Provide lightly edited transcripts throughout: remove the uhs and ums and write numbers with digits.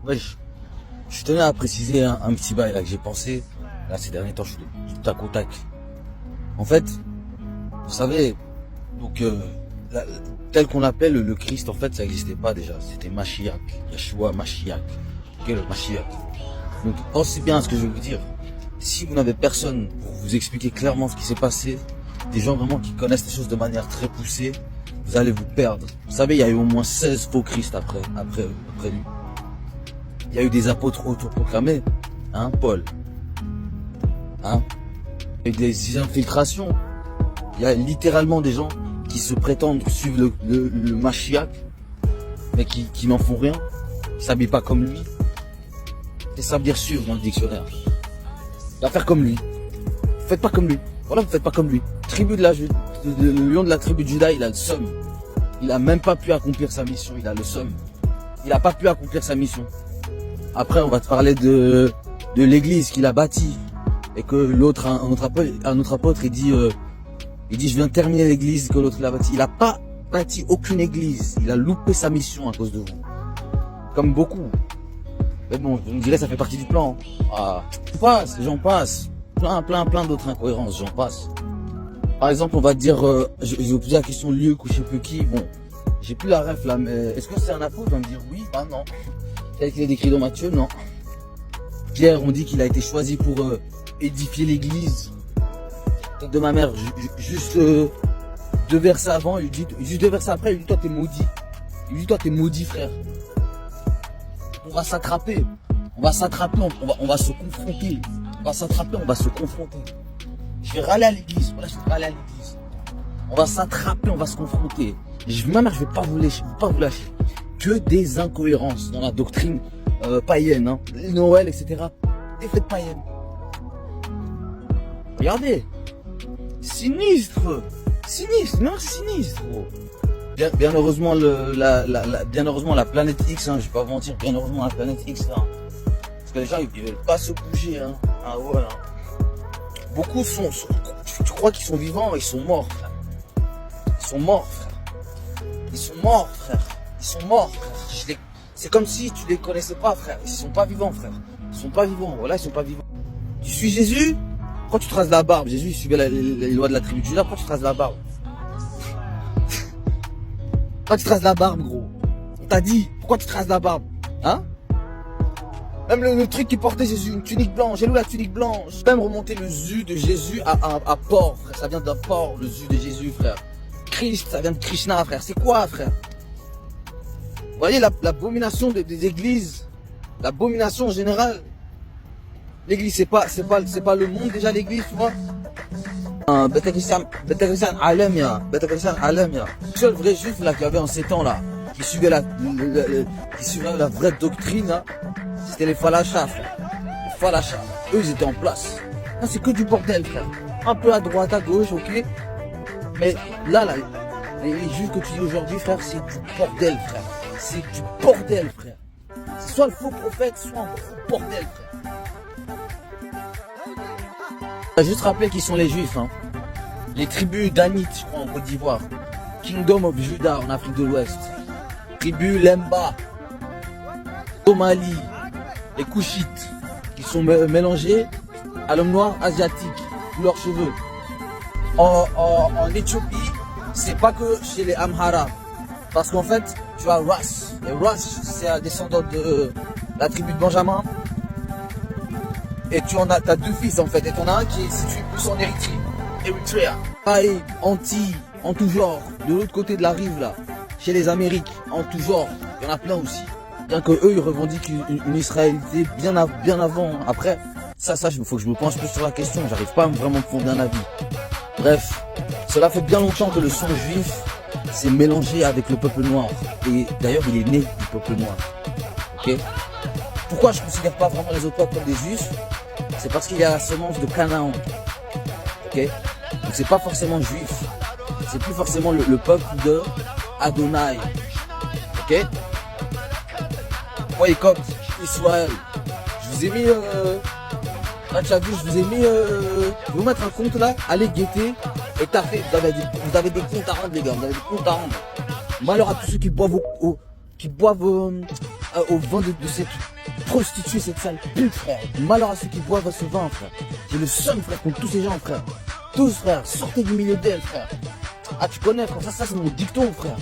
Ouais, je tenais à préciser un petit bail là que j'ai pensé. Là, ces derniers temps, je suis du tac au tac. En fait, vous savez, donc, tel qu'on appelle le Christ, en fait, ça n'existait pas déjà. C'était Mashiach, Yeshua Mashiach. Ok, le Mashiach. Donc, pensez bien à ce que je vais vous dire. Si vous n'avez personne pour vous expliquer clairement ce qui s'est passé, des gens vraiment qui connaissent les choses de manière très poussée, vous allez vous perdre. Vous savez, il y a eu au moins 16 faux Christ après lui. Il y a eu des apôtres autoproclamés, hein, Paul. Hein? Il y a eu des infiltrations. Il y a littéralement des gens qui se prétendent suivre le Mashiach, mais qui n'en font rien, qui s'habillent pas comme lui. Et ça veut dire suivre dans le dictionnaire. Il va faire comme lui. Vous faites pas comme lui. Voilà, vous faites pas comme lui. Le lion de la tribu de Juda, il a le seum. Il a même pas pu accomplir sa mission, il a le seum. Il a pas pu accomplir sa mission. Après, on va te parler de l'église qu'il a bâtie. Et que un autre apôtre, il dit, je viens terminer l'église que l'autre l'a bâtie. Il a pas bâti aucune église. Il a loupé sa mission à cause de vous. Comme beaucoup. Mais bon, je me dirais, ça fait partie du plan. Ah, j'en passe. Plein d'autres incohérences, j'en passe. Par exemple, on va dire, je vais vous poser la question de Luc ou je sais plus qui. Bon, j'ai plus la ref là, mais est-ce que c'est un apôtre? On va me dire oui, bah non. Tel qu'il est décrit dans Matthieu, non. Pierre, on dit qu'il a été choisi pour édifier l'église. Tête de ma mère, juste 2 versets avant, il dit, juste 2 versets après, il dit toi t'es maudit. Il dit toi t'es maudit frère. On va s'attraper, on va se confronter. On va s'attraper, on va se confronter. Je vais râler à l'église, voilà, je vais râler à l'église. On va s'attraper, on va se confronter. Ma mère, je vais pas vous lâcher. Que des incohérences dans la doctrine païenne, hein. Noël, etc. Des fêtes païennes. Regardez. Sinistre, non, sinistre. Bien heureusement la planète X, hein, je vais pas vous mentir, bien heureusement la planète X là. Parce que les gens ils veulent pas se bouger, hein. Ah ouais. Hein. Beaucoup tu crois qu'ils sont vivants, ils sont morts, frère. Ils sont morts, frère. C'est comme si tu les connaissais pas, frère. Ils sont pas vivants, frère. Ils sont pas vivants, voilà, ils sont pas vivants. Tu suis Jésus? Pourquoi tu traces la barbe? Jésus, il suivait les lois de la tribu de Juda, pourquoi tu traces la barbe? Pourquoi tu traces la barbe, gros? On t'a dit, pourquoi tu traces la barbe? Hein? Même le truc qui portait Jésus, une tunique blanche, j'ai lu la tunique blanche. Même remonter le zu de Jésus à porc, frère. Ça vient d'un porc, le zu de Jésus, frère. Christ, ça vient de Krishna, frère. C'est quoi, frère? Vous voyez l'abomination des églises, l'abomination générale. L'église, c'est pas le monde déjà, l'église, tu vois. Beta Christian Alamia. Le seul vrai juif là qu'il y avait en ces temps là, qui suivait la vraie doctrine, hein, c'était les Falachas, frère. Les Falachas, eux ils étaient en place. Là c'est que du bordel, frère. Un peu à droite, à gauche, ok. Mais là, les juifs que tu dis aujourd'hui, frère, c'est du bordel, frère. C'est du bordel, frère. C'est soit le faux prophète, soit un gros bordel, frère. On va juste rappeler qui sont les juifs, hein. Les tribus danites, je crois, en Côte d'Ivoire. Kingdom of Judah en Afrique de l'Ouest. Tribu Lemba. Somalie. Les Couchites, qui sont mélangés à l'homme noir asiatique, tous leurs cheveux. En Éthiopie, c'est pas que chez les Amhara. Parce qu'en fait, tu as Ras. Et Ras, c'est un descendant de la tribu de Benjamin. Et t'as 2 fils en fait. Et t'en as un qui est situé plus en Érythrée. Pareil, Antilles, en tout genre. De l'autre côté de la rive là. Chez les Amériques, en tout genre. Il y en a plein aussi. Bien que eux, ils revendiquent une israélité bien avant. Après, ça, il faut que je me penche plus sur la question. J'arrive pas à vraiment me fonder un avis. Bref, cela fait bien longtemps que le sang juif s'est mélangé avec le peuple noir. Et d'ailleurs, il est né du peuple noir. Ok? Pourquoi je ne considère pas vraiment les autres peuples comme des juifs? C'est parce qu'il y a la semence de Canaan. Ok? Donc c'est pas forcément juif. C'est plus forcément le peuple de Adonai. Ok? Moi, comme Israël, je vous ai mis, là, tu as vu, je vous ai mis, je vais vous mettre un compte là, allez guetter, et tapez, vous avez des comptes à rendre, les gars, vous avez des comptes à rendre. Malheur à tous ceux qui boivent au vent de cette prostituer cette sale pute, frère. Malheur à ceux qui boivent à ce vin, frère. J'ai le seum, frère, contre tous ces gens, frère. Tous, frère, sortez du milieu d'elle, frère. Ah, tu connais, frère, ça c'est mon dicton, frère.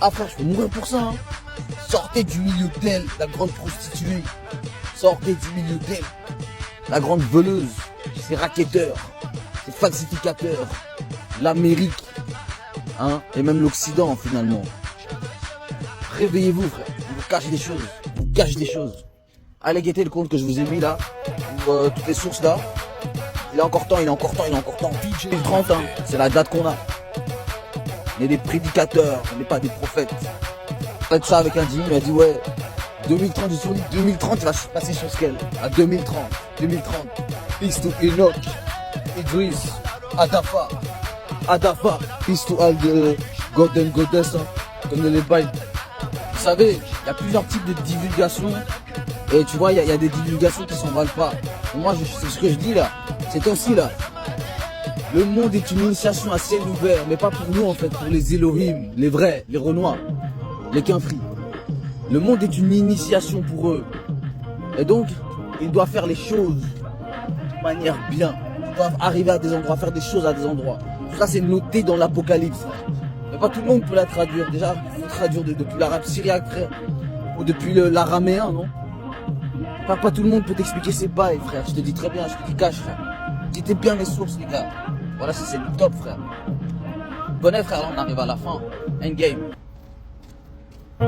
Ah, frère, je peux mourir pour ça, hein. Sortez du milieu d'elle, la grande prostituée. Sortez du milieu d'elle, la grande voleuse, ces racketteurs, ces falsificateurs, l'Amérique, hein, et même l'Occident, finalement. Réveillez-vous, frère. On vous cache des choses. On vous cache des choses. Allez guetter le compte que je vous ai mis là, ou toutes les sources là. Il est encore temps, il est encore temps, il est encore temps. 2030, hein, c'est la date qu'on a. On est des prédicateurs, on n'est pas des prophètes. Faites ça avec un dîner, il m'a dit ouais, 2030, je suis dit 2030, il va se passer sur scale. À 2030, 2030. Peace to Enoch, Idris, Adafa, peace to all the God and Goddess, hein, comme les bails. Vous savez, il y a plusieurs types de divulgation. Et tu vois, il y a des divulgations qui s'en valent pas. Et moi, c'est ce que je dis là. C'est aussi là. Le monde est une initiation à ciel ouvert, mais pas pour nous en fait, pour les Elohim, les vrais, les Renois, les Quinfris. Le monde est une initiation pour eux. Et donc, ils doivent faire les choses de manière bien. Ils doivent arriver à des endroits, faire des choses à des endroits. Tout ça, c'est noté dans l'Apocalypse. Mais pas tout le monde peut la traduire. Déjà, il faut traduire depuis l'arabe syriaque, frère. Ou depuis l'araméen, non? Pas tout le monde peut t'expliquer ses bails, frère. Je te dis très bien, je te dis cache, frère. Dites bien les sources, les gars. Voilà, c'est le top, frère. Bonnet, frère, là, on arrive à la fin. Endgame. Ah,